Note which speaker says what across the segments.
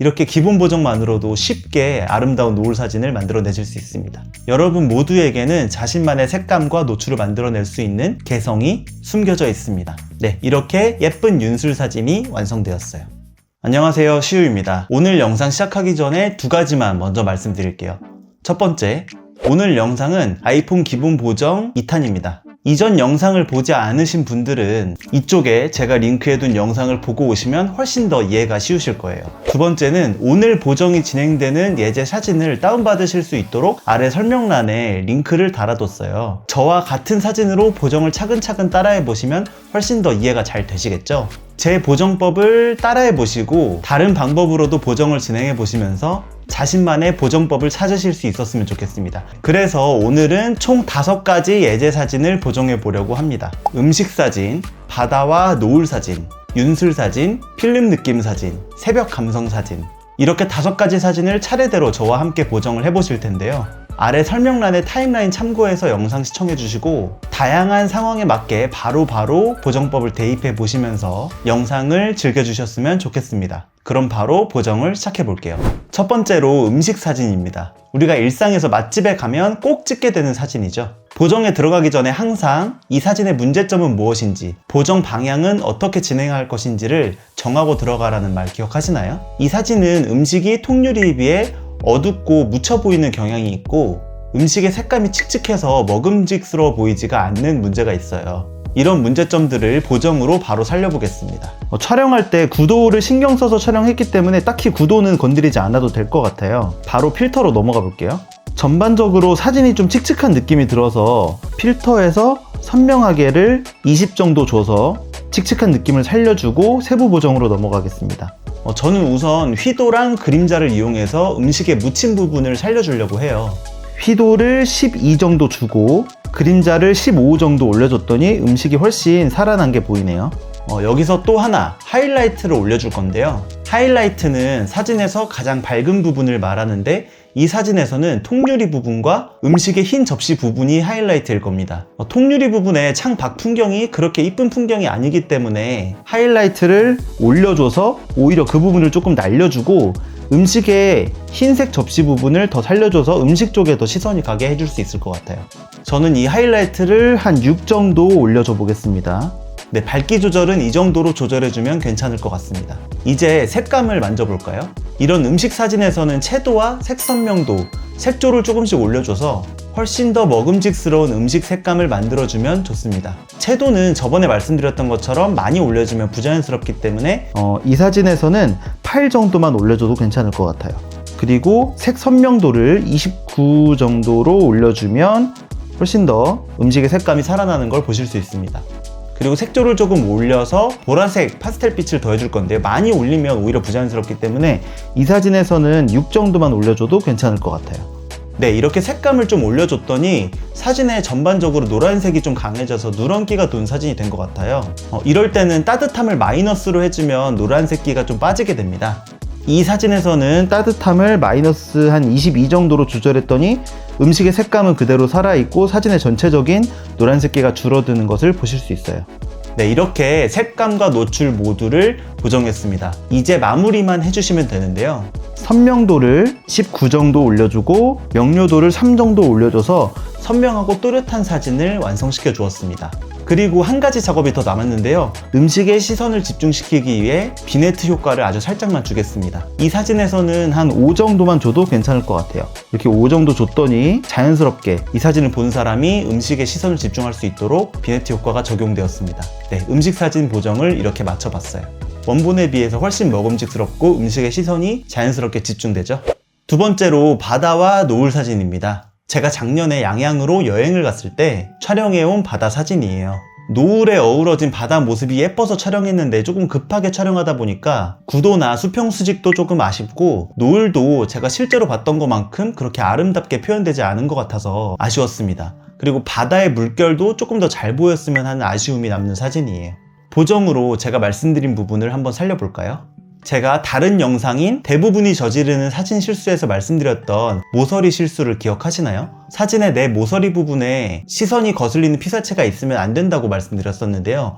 Speaker 1: 이렇게 기본 보정만으로도 쉽게 아름다운 노을 사진을 만들어내실 수 있습니다. 여러분 모두에게는 자신만의 색감과 노출을 만들어낼 수 있는 개성이 숨겨져 있습니다. 네, 이렇게 예쁜 윤술 사진이 완성되었어요. 안녕하세요, 시우입니다. 오늘 영상 시작하기 전에 두 가지만 먼저 말씀드릴게요. 첫 번째, 오늘 영상은 아이폰 기본 보정 2탄입니다. 이전 영상을 보지 않으신 분들은 이쪽에 제가 링크해둔 영상을 보고 오시면 훨씬 더 이해가 쉬우실 거예요. 두 번째는 오늘 보정이 진행되는 예제 사진을 다운받으실 수 있도록 아래 설명란에 링크를 달아뒀어요. 저와 같은 사진으로 보정을 차근차근 따라해보시면 훨씬 더 이해가 잘 되시겠죠? 제 보정법을 따라해보시고 다른 방법으로도 보정을 진행해보시면서 자신만의 보정법을 찾으실 수 있었으면 좋겠습니다. 그래서 오늘은 총 5가지 예제 사진을 보정해 보려고 합니다. 음식 사진, 바다와 노을 사진, 윤술 사진, 필름 느낌 사진, 새벽 감성 사진, 이렇게 5가지 사진을 차례대로 저와 함께 보정을 해보실 텐데요. 아래 설명란에 타임라인 참고해서 영상 시청해 주시고 다양한 상황에 맞게 바로바로 보정법을 대입해 보시면서 영상을 즐겨주셨으면 좋겠습니다. 그럼 바로 보정을 시작해 볼게요. 첫 번째로 음식 사진입니다. 우리가 일상에서 맛집에 가면 꼭 찍게 되는 사진이죠. 보정에 들어가기 전에 항상 이 사진의 문제점은 무엇인지, 보정 방향은 어떻게 진행할 것인지를 정하고 들어가라는 말 기억하시나요? 이 사진은 음식이 통유리에 비해 어둡고 묻혀 보이는 경향이 있고 음식의 색감이 칙칙해서 먹음직스러워 보이지가 않는 문제가 있어요. 이런 문제점들을 보정으로 바로 살려보겠습니다. 촬영할 때 구도를 신경 써서 촬영했기 때문에 딱히 구도는 건드리지 않아도 될 것 같아요. 바로 필터로 넘어가 볼게요. 전반적으로 사진이 좀 칙칙한 느낌이 들어서 필터에서 선명하게를 20 정도 줘서 칙칙한 느낌을 살려주고 세부 보정으로 넘어가겠습니다. 저는 우선 휘도랑 그림자를 이용해서 음식의 묻힌 부분을 살려주려고 해요. 휘도를 12 정도 주고 그림자를 15 정도 올려줬더니 음식이 훨씬 살아난 게 보이네요. 여기서 또 하나 하이라이트를 올려줄 건데요. 하이라이트는 사진에서 가장 밝은 부분을 말하는데 이 사진에서는 통유리 부분과 음식의 흰 접시 부분이 하이라이트일 겁니다. 통유리 부분에 창밖 풍경이 그렇게 이쁜 풍경이 아니기 때문에 하이라이트를 올려줘서 오히려 그 부분을 조금 날려주고 음식의 흰색 접시 부분을 더 살려줘서 음식 쪽에 더 시선이 가게 해줄 수 있을 것 같아요. 저는 이 하이라이트를 한 6 정도 올려줘 보겠습니다. 네, 밝기 조절은 이 정도로 조절해주면 괜찮을 것 같습니다. 이제 색감을 만져볼까요? 이런 음식 사진에서는 채도와 색 선명도, 색조를 조금씩 올려줘서 훨씬 더 먹음직스러운 음식 색감을 만들어주면 좋습니다. 채도는 저번에 말씀드렸던 것처럼 많이 올려주면 부자연스럽기 때문에 이 사진에서는 8 정도만 올려줘도 괜찮을 것 같아요. 그리고 색 선명도를 29 정도로 올려주면 훨씬 더 음식의 색감이 살아나는 걸 보실 수 있습니다. 그리고 색조를 조금 올려서 보라색 파스텔 빛을 더해줄 건데요. 많이 올리면 오히려 부자연스럽기 때문에 이 사진에서는 6 정도만 올려줘도 괜찮을 것 같아요. 네, 이렇게 색감을 좀 올려줬더니 사진에 전반적으로 노란색이 좀 강해져서 누런기가 돈 사진이 된 것 같아요. 이럴 때는 따뜻함을 마이너스로 해주면 노란색기가 좀 빠지게 됩니다. 이 사진에서는 따뜻함을 마이너스 한 22 정도로 조절했더니 음식의 색감은 그대로 살아있고 사진의 전체적인 노란색기가 줄어드는 것을 보실 수 있어요. 네, 이렇게 색감과 노출 모두를 보정했습니다. 이제 마무리만 해주시면 되는데요. 선명도를 19 정도 올려주고 명료도를 3 정도 올려줘서 선명하고 또렷한 사진을 완성시켜 주었습니다. 그리고 한 가지 작업이 더 남았는데요. 음식에 시선을 집중시키기 위해 비네트 효과를 아주 살짝만 주겠습니다. 이 사진에서는 한 5 정도만 줘도 괜찮을 것 같아요. 이렇게 5 정도 줬더니 자연스럽게 이 사진을 본 사람이 음식에 시선을 집중할 수 있도록 비네트 효과가 적용되었습니다. 네, 음식 사진 보정을 이렇게 맞춰봤어요. 원본에 비해서 훨씬 먹음직스럽고 음식의 시선이 자연스럽게 집중되죠. 두 번째로 바다와 노을 사진입니다. 제가 작년에 양양으로 여행을 갔을 때 촬영해온 바다 사진이에요. 노을에 어우러진 바다 모습이 예뻐서 촬영했는데 조금 급하게 촬영하다 보니까 구도나 수평 수직도 조금 아쉽고 노을도 제가 실제로 봤던 것만큼 그렇게 아름답게 표현되지 않은 것 같아서 아쉬웠습니다. 그리고 바다의 물결도 조금 더 잘 보였으면 하는 아쉬움이 남는 사진이에요. 보정으로 제가 말씀드린 부분을 한번 살려볼까요? 제가 다른 영상인 대부분이 저지르는 사진 실수에서 말씀드렸던 모서리 실수를 기억하시나요? 사진의 내 모서리 부분에 시선이 거슬리는 피사체가 있으면 안 된다고 말씀드렸었는데요.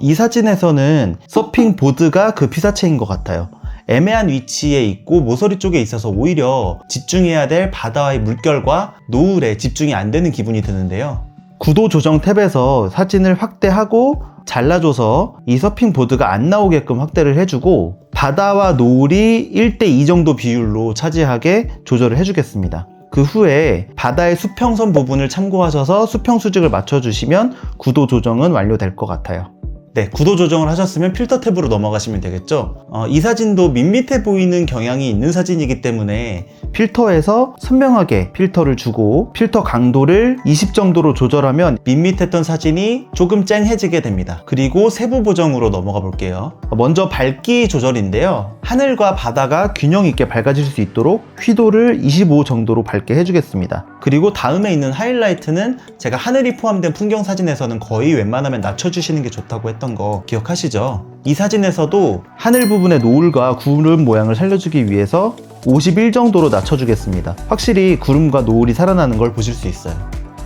Speaker 1: 이 사진에서는 서핑 보드가 그 피사체인 것 같아요. 애매한 위치에 있고 모서리 쪽에 있어서 오히려 집중해야 될 바다와의 물결과 노을에 집중이 안 되는 기분이 드는데요. 구도 조정 탭에서 사진을 확대하고 잘라줘서 이 서핑 보드가 안 나오게끔 확대를 해주고 바다와 노을이 1:2 정도 비율로 차지하게 조절을 해주겠습니다. 그 후에 바다의 수평선 부분을 참고하셔서 수평 수직을 맞춰주시면 구도 조정은 완료될 것 같아요. 네, 구도 조정을 하셨으면 필터 탭으로 넘어가시면 되겠죠. 이 사진도 밋밋해 보이는 경향이 있는 사진이기 때문에 필터에서 선명하게 필터를 주고 필터 강도를 20 정도로 조절하면 밋밋했던 사진이 조금 쨍해지게 됩니다. 그리고 세부 보정으로 넘어가 볼게요. 먼저 밝기 조절인데요. 하늘과 바다가 균형 있게 밝아질 수 있도록 휘도를 25 정도로 밝게 해주겠습니다. 그리고 다음에 있는 하이라이트는 제가 하늘이 포함된 풍경 사진에서는 거의 웬만하면 낮춰주시는 게 좋다고 했던 거 기억하시죠? 이 사진에서도 하늘 부분의 노을과 구름 모양을 살려주기 위해서 51 정도로 낮춰주겠습니다. 확실히 구름과 노을이 살아나는 걸 보실 수 있어요.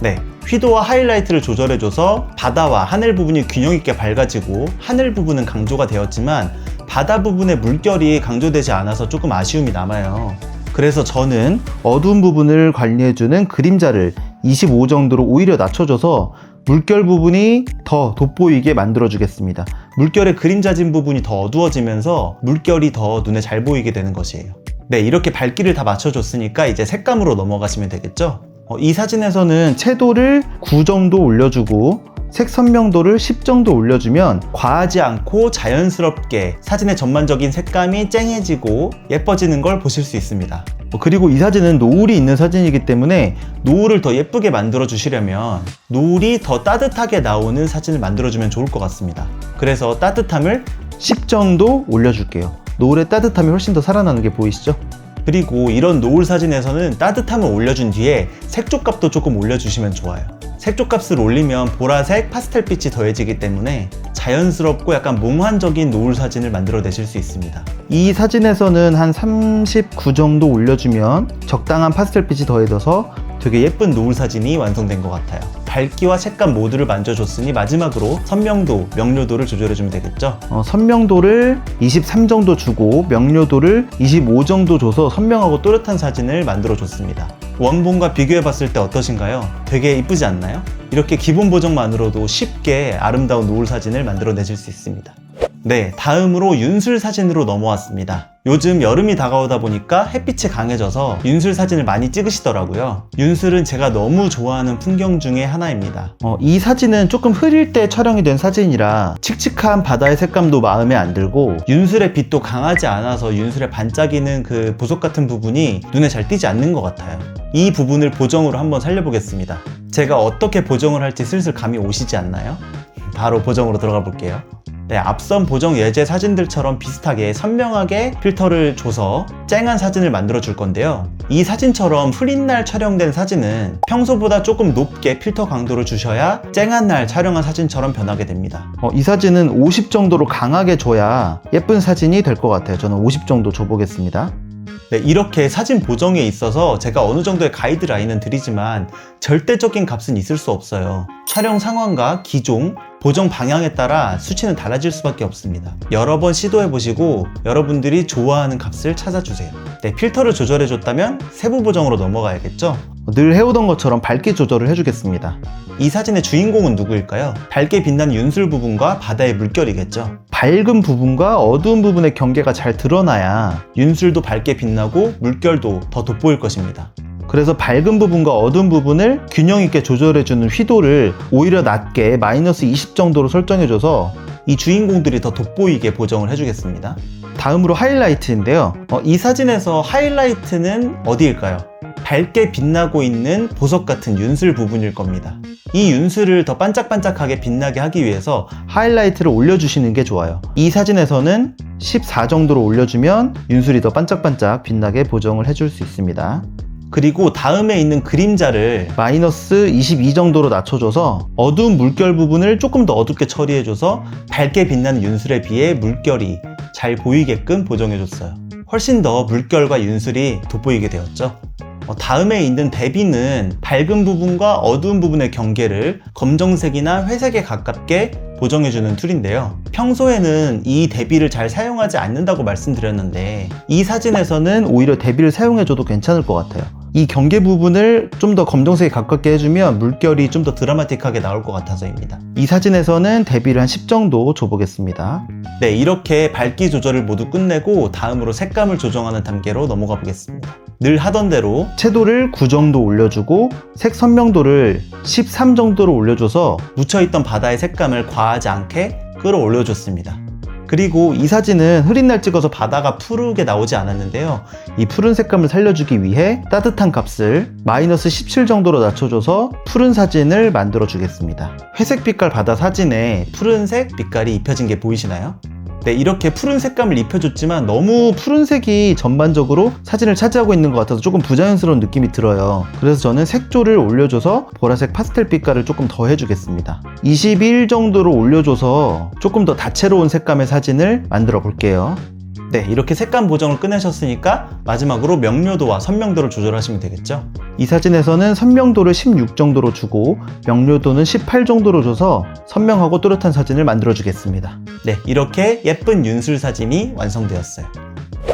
Speaker 1: 네, 휘도와 하이라이트를 조절해줘서 바다와 하늘 부분이 균형 있게 밝아지고 하늘 부분은 강조가 되었지만 바다 부분의 물결이 강조되지 않아서 조금 아쉬움이 남아요. 그래서 저는 어두운 부분을 관리해주는 그림자를 25 정도로 오히려 낮춰줘서 물결 부분이 더 돋보이게 만들어주겠습니다. 물결의 그림자진 부분이 더 어두워지면서 물결이 더 눈에 잘 보이게 되는 것이에요. 네, 이렇게 밝기를 다 맞춰줬으니까 이제 색감으로 넘어가시면 되겠죠? 이 사진에서는 채도를 9 정도 올려주고 색 선명도를 10 정도 올려주면 과하지 않고 자연스럽게 사진의 전반적인 색감이 쨍해지고 예뻐지는 걸 보실 수 있습니다. 그리고 이 사진은 노을이 있는 사진이기 때문에 노을을 더 예쁘게 만들어 주시려면 노을이 더 따뜻하게 나오는 사진을 만들어 주면 좋을 것 같습니다. 그래서 따뜻함을 10 정도 올려줄게요. 노을의 따뜻함이 훨씬 더 살아나는 게 보이시죠? 그리고 이런 노을 사진에서는 따뜻함을 올려준 뒤에 색조 값도 조금 올려주시면 좋아요. 색조 값을 올리면 보라색, 파스텔빛이 더해지기 때문에 자연스럽고 약간 몽환적인 노을 사진을 만들어내실 수 있습니다. 이 사진에서는 한 39 정도 올려주면 적당한 파스텔빛이 더해져서 되게 예쁜 노을 사진이 완성된 것 같아요. 밝기와 색감 모두를 만져줬으니 마지막으로 선명도, 명료도를 조절해주면 되겠죠? 선명도를 23 정도 주고 명료도를 25 정도 줘서 선명하고 또렷한 사진을 만들어줬습니다. 원본과 비교해봤을 때 어떠신가요? 되게 이쁘지 않나요? 이렇게 기본 보정만으로도 쉽게 아름다운 노을 사진을 만들어내실 수 있습니다. 네, 다음으로 윤술 사진으로 넘어왔습니다. 요즘 여름이 다가오다 보니까 햇빛이 강해져서 윤술 사진을 많이 찍으시더라고요. 윤술은 제가 너무 좋아하는 풍경 중에 하나입니다. 이 사진은 조금 흐릴 때 촬영이 된 사진이라 칙칙한 바다의 색감도 마음에 안 들고 윤술의 빛도 강하지 않아서 윤술의 반짝이는 그 보석 같은 부분이 눈에 잘 띄지 않는 것 같아요. 이 부분을 보정으로 한번 살려보겠습니다. 제가 어떻게 보정을 할지 슬슬 감이 오시지 않나요? 바로 보정으로 들어가 볼게요. 네, 앞선 보정 예제 사진들처럼 비슷하게 선명하게 필터를 줘서 쨍한 사진을 만들어 줄 건데요. 이 사진처럼 흐린 날 촬영된 사진은 평소보다 조금 높게 필터 강도를 주셔야 쨍한 날 촬영한 사진처럼 변하게 됩니다. 이 사진은 50 정도로 강하게 줘야 예쁜 사진이 될 것 같아요. 저는 50 정도 줘보겠습니다. 네, 이렇게 사진 보정에 있어서 제가 어느 정도의 가이드라인은 드리지만 절대적인 값은 있을 수 없어요. 촬영 상황과 기종, 보정 방향에 따라 수치는 달라질 수밖에 없습니다. 여러 번 시도해보시고 여러분들이 좋아하는 값을 찾아주세요. 네, 필터를 조절해줬다면 세부 보정으로 넘어가야겠죠? 늘 해오던 것처럼 밝기 조절을 해주겠습니다. 이 사진의 주인공은 누구일까요? 밝게 빛나는 윤술 부분과 바다의 물결이겠죠. 밝은 부분과 어두운 부분의 경계가 잘 드러나야 윤술도 밝게 빛나고 물결도 더 돋보일 것입니다. 그래서 밝은 부분과 어두운 부분을 균형 있게 조절해주는 휘도를 오히려 낮게 마이너스 20 정도로 설정해줘서 이 주인공들이 더 돋보이게 보정을 해주겠습니다. 다음으로 하이라이트인데요. 이 사진에서 하이라이트는 어디일까요? 밝게 빛나고 있는 보석 같은 윤술 부분일 겁니다. 이 윤술을 더 반짝반짝하게 빛나게 하기 위해서 하이라이트를 올려주시는 게 좋아요. 이 사진에서는 14 정도로 올려주면 윤술이 더 반짝반짝 빛나게 보정을 해줄 수 있습니다. 그리고 다음에 있는 그림자를 마이너스 22 정도로 낮춰줘서 어두운 물결 부분을 조금 더 어둡게 처리해줘서 밝게 빛나는 윤술에 비해 물결이 잘 보이게끔 보정해줬어요. 훨씬 더 물결과 윤술이 돋보이게 되었죠. 다음에 있는 대비는 밝은 부분과 어두운 부분의 경계를 검정색이나 회색에 가깝게 보정해주는 툴인데요. 평소에는 이 대비를 잘 사용하지 않는다고 말씀드렸는데 이 사진에서는 오히려 대비를 사용해줘도 괜찮을 것 같아요. 이 경계 부분을 좀 더 검정색에 가깝게 해주면 물결이 좀 더 드라마틱하게 나올 것 같아서입니다. 이 사진에서는 대비를 한 10 정도 줘보겠습니다. 네, 이렇게 밝기 조절을 모두 끝내고 다음으로 색감을 조정하는 단계로 넘어가 보겠습니다. 늘 하던 대로 채도를 9 정도 올려주고 색 선명도를 13 정도로 올려줘서 묻혀있던 바다의 색감을 과하지 않게 끌어올려줬습니다. 그리고 이 사진은 흐린 날 찍어서 바다가 푸르게 나오지 않았는데요. 이 푸른 색감을 살려주기 위해 따뜻한 값을 마이너스 17 정도로 낮춰줘서 푸른 사진을 만들어 주겠습니다. 회색 빛깔 바다 사진에 푸른색 빛깔이 입혀진 게 보이시나요? 네, 이렇게 푸른 색감을 입혀줬지만 너무 푸른색이 전반적으로 사진을 차지하고 있는 것 같아서 조금 부자연스러운 느낌이 들어요. 그래서 저는 색조를 올려줘서 보라색 파스텔 빛깔을 조금 더 해주겠습니다. 21 정도로 올려줘서 조금 더 다채로운 색감의 사진을 만들어 볼게요. 네, 이렇게 색감 보정을 끝내셨으니까 마지막으로 명료도와 선명도를 조절하시면 되겠죠. 이 사진에서는 선명도를 16 정도로 주고 명료도는 18 정도로 줘서 선명하고 또렷한 사진을 만들어 주겠습니다. 네, 이렇게 예쁜 윤술 사진이 완성되었어요.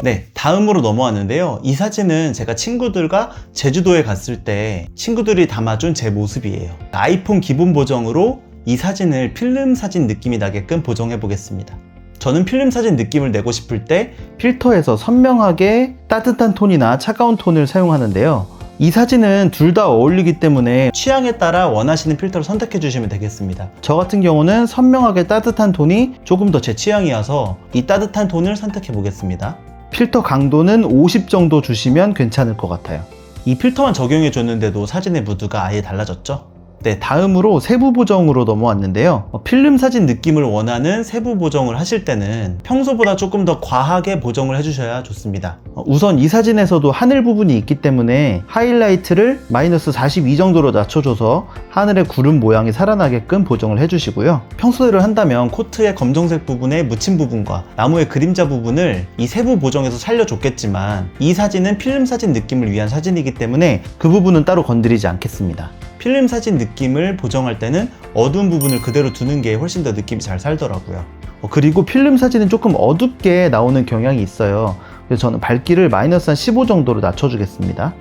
Speaker 1: 네, 다음으로 넘어왔는데요. 이 사진은 제가 친구들과 제주도에 갔을 때 친구들이 담아준 제 모습이에요. 아이폰 기본 보정으로 이 사진을 필름 사진 느낌이 나게끔 보정해 보겠습니다. 저는 필름 사진 느낌을 내고 싶을 때 필터에서 선명하게 따뜻한 톤이나 차가운 톤을 사용하는데요. 이 사진은 둘 다 어울리기 때문에 취향에 따라 원하시는 필터를 선택해 주시면 되겠습니다. 저 같은 경우는 선명하게 따뜻한 톤이 조금 더 제 취향이어서 이 따뜻한 톤을 선택해 보겠습니다. 필터 강도는 50 정도 주시면 괜찮을 것 같아요. 이 필터만 적용해 줬는데도 사진의 무드가 아예 달라졌죠? 네, 다음으로 세부 보정으로 넘어왔는데요. 필름 사진 느낌을 원하는 세부 보정을 하실 때는 평소보다 조금 더 과하게 보정을 해주셔야 좋습니다. 우선 이 사진에서도 하늘 부분이 있기 때문에 하이라이트를 마이너스 42 정도로 낮춰줘서 하늘의 구름 모양이 살아나게끔 보정을 해주시고요. 평소대로 한다면 코트의 검정색 부분의 묻힌 부분과 나무의 그림자 부분을 이 세부 보정에서 살려줬겠지만 이 사진은 필름 사진 느낌을 위한 사진이기 때문에 그 부분은 따로 건드리지 않겠습니다. 필름 사진 느낌을 보정할 때는 어두운 부분을 그대로 두는 게 훨씬 더 느낌이 잘 살더라고요. 그리고 필름 사진은 조금 어둡게 나오는 경향이 있어요. 그래서 저는 밝기를 마이너스 한 15 정도로 낮춰주겠습니다.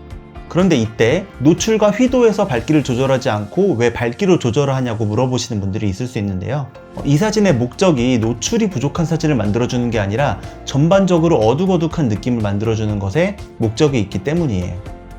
Speaker 1: 그런데 이때 노출과 휘도에서 밝기를 조절하지 않고 왜 밝기로 조절을 하냐고 물어보시는 분들이 있을 수 있는데요. 이 사진의 목적이 노출이 부족한 사진을 만들어주는 게 아니라 전반적으로 어둑어둑한 느낌을 만들어주는 것에 목적이 있기 때문이에요.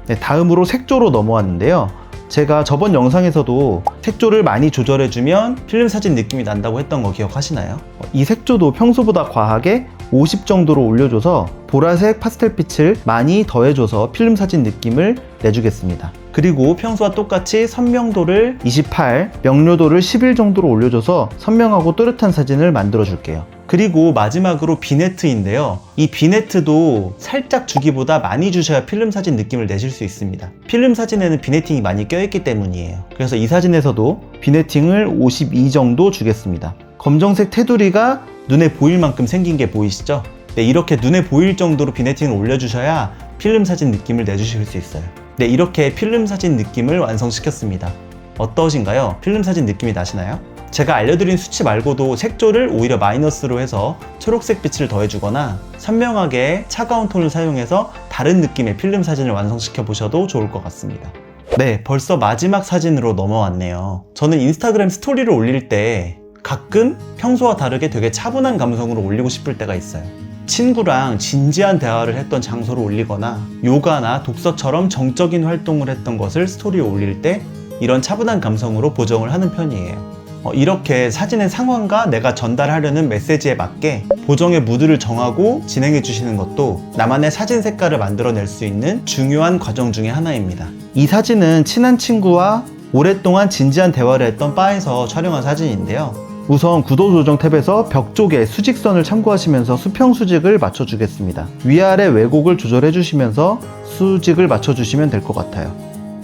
Speaker 1: 네, 다음으로 색조로 넘어왔는데요. 제가 저번 영상에서도 색조를 많이 조절해주면 필름 사진 느낌이 난다고 했던 거 기억하시나요? 이 색조도 평소보다 과하게 50 정도로 올려줘서 보라색 파스텔빛을 많이 더해줘서 필름 사진 느낌을 내주겠습니다. 그리고 평소와 똑같이 선명도를 28, 명료도를 11 정도로 올려줘서 선명하고 또렷한 사진을 만들어 줄게요. 그리고 마지막으로 비네트인데요. 이 비네트도 살짝 주기보다 많이 주셔야 필름 사진 느낌을 내실 수 있습니다. 필름 사진에는 비네팅이 많이 껴있기 때문이에요. 그래서 이 사진에서도 비네팅을 52 정도 주겠습니다. 검정색 테두리가 눈에 보일 만큼 생긴 게 보이시죠? 네, 이렇게 눈에 보일 정도로 비네팅을 올려주셔야 필름 사진 느낌을 내주실 수 있어요. 네, 이렇게 필름 사진 느낌을 완성시켰습니다. 어떠신가요? 필름 사진 느낌이 나시나요? 제가 알려드린 수치 말고도 색조를 오히려 마이너스로 해서 초록색 빛을 더해주거나 선명하게 차가운 톤을 사용해서 다른 느낌의 필름 사진을 완성시켜 보셔도 좋을 것 같습니다. 네, 벌써 마지막 사진으로 넘어왔네요. 저는 인스타그램 스토리를 올릴 때 가끔 평소와 다르게 되게 차분한 감성으로 올리고 싶을 때가 있어요. 친구랑 진지한 대화를 했던 장소를 올리거나 요가나 독서처럼 정적인 활동을 했던 것을 스토리에 올릴 때 이런 차분한 감성으로 보정을 하는 편이에요. 이렇게 사진의 상황과 내가 전달하려는 메시지에 맞게 보정의 무드를 정하고 진행해 주시는 것도 나만의 사진 색깔을 만들어낼 수 있는 중요한 과정 중에 하나입니다. 이 사진은 친한 친구와 오랫동안 진지한 대화를 했던 바에서 촬영한 사진인데요. 우선 구도 조정 탭에서 벽 쪽에 수직선을 참고하시면서 수평 수직을 맞춰주겠습니다. 위아래 왜곡을 조절해 주시면서 수직을 맞춰주시면 될 것 같아요.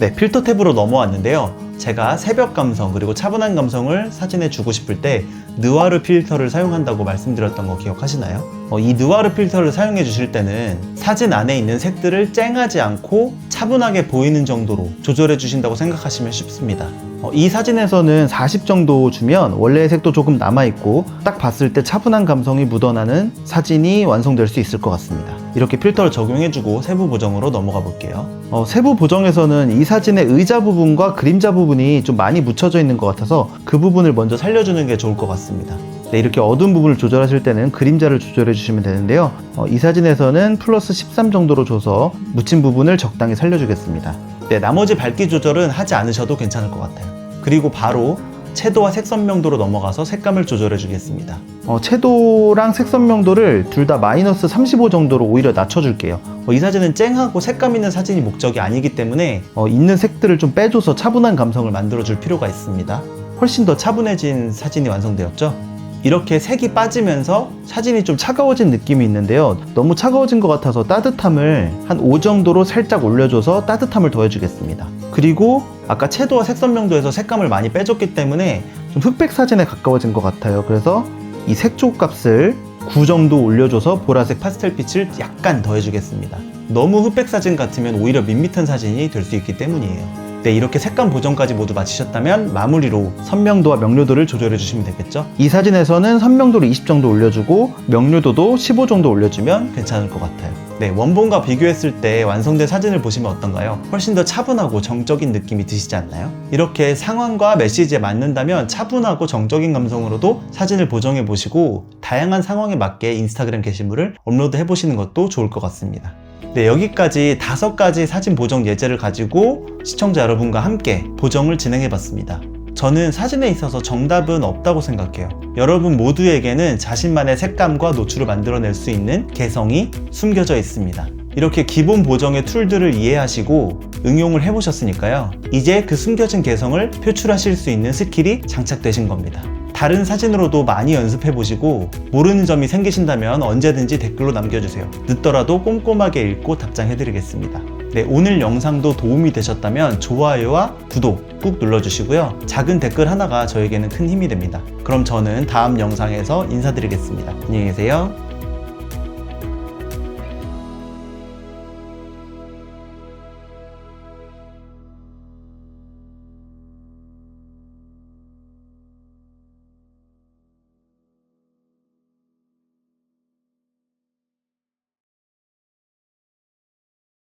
Speaker 1: 네, 필터 탭으로 넘어왔는데요. 제가 새벽 감성 그리고 차분한 감성을 사진에 주고 싶을 때 느와르 필터를 사용한다고 말씀드렸던 거 기억하시나요? 이 느와르 필터를 사용해 주실 때는 사진 안에 있는 색들을 쨍하지 않고 차분하게 보이는 정도로 조절해 주신다고 생각하시면 쉽습니다. 이 사진에서는 40 정도 주면 원래의 색도 조금 남아있고 딱 봤을 때 차분한 감성이 묻어나는 사진이 완성될 수 있을 것 같습니다. 이렇게 필터를 적용해주고 세부 보정으로 넘어가 볼게요. 세부 보정에서는 이 사진의 의자 부분과 그림자 부분이 좀 많이 묻혀져 있는 것 같아서 그 부분을 먼저 살려주는 게 좋을 것 같습니다. 네, 이렇게 어두운 부분을 조절하실 때는 그림자를 조절해 주시면 되는데요. 이 사진에서는 플러스 13 정도로 줘서 묻힌 부분을 적당히 살려주겠습니다. 네, 나머지 밝기 조절은 하지 않으셔도 괜찮을 것 같아요. 그리고 바로 채도와 색선명도로 넘어가서 색감을 조절해 주겠습니다. 채도랑 색선명도를 둘 다 마이너스 35 정도로 오히려 낮춰줄게요. 이 사진은 쨍하고 색감 있는 사진이 목적이 아니기 때문에 있는 색들을 좀 빼줘서 차분한 감성을 만들어 줄 필요가 있습니다. 훨씬 더 차분해진 사진이 완성되었죠? 이렇게 색이 빠지면서 사진이 좀 차가워진 느낌이 있는데요. 너무 차가워진 것 같아서 따뜻함을 한 5 정도로 살짝 올려줘서 따뜻함을 더해주겠습니다. 그리고 아까 채도와 색선명도에서 색감을 많이 빼줬기 때문에 좀 흑백 사진에 가까워진 것 같아요. 그래서 이 색조 값을 9 정도 올려줘서 보라색 파스텔 빛을 약간 더해주겠습니다. 너무 흑백 사진 같으면 오히려 밋밋한 사진이 될 수 있기 때문이에요. 네, 이렇게 색감 보정까지 모두 마치셨다면 마무리로 선명도와 명료도를 조절해 주시면 되겠죠. 이 사진에서는 선명도를 20 정도 올려주고 명료도도 15 정도 올려주면 괜찮을 것 같아요. 네, 원본과 비교했을 때 완성된 사진을 보시면 어떤가요? 훨씬 더 차분하고 정적인 느낌이 드시지 않나요? 이렇게 상황과 메시지에 맞는다면 차분하고 정적인 감성으로도 사진을 보정해 보시고 다양한 상황에 맞게 인스타그램 게시물을 업로드해 보시는 것도 좋을 것 같습니다. 네, 여기까지 5가지 사진 보정 예제를 가지고 시청자 여러분과 함께 보정을 진행해 봤습니다. 저는 사진에 있어서 정답은 없다고 생각해요. 여러분 모두에게는 자신만의 색감과 노출을 만들어낼 수 있는 개성이 숨겨져 있습니다. 이렇게 기본 보정의 툴들을 이해하시고 응용을 해보셨으니까요. 이제 그 숨겨진 개성을 표출하실 수 있는 스킬이 장착되신 겁니다. 다른 사진으로도 많이 연습해보시고 모르는 점이 생기신다면 언제든지 댓글로 남겨주세요. 늦더라도 꼼꼼하게 읽고 답장해드리겠습니다. 네, 오늘 영상도 도움이 되셨다면 좋아요와 구독 꾹 눌러주시고요. 작은 댓글 하나가 저에게는 큰 힘이 됩니다. 그럼 저는 다음 영상에서 인사드리겠습니다. 안녕히 계세요.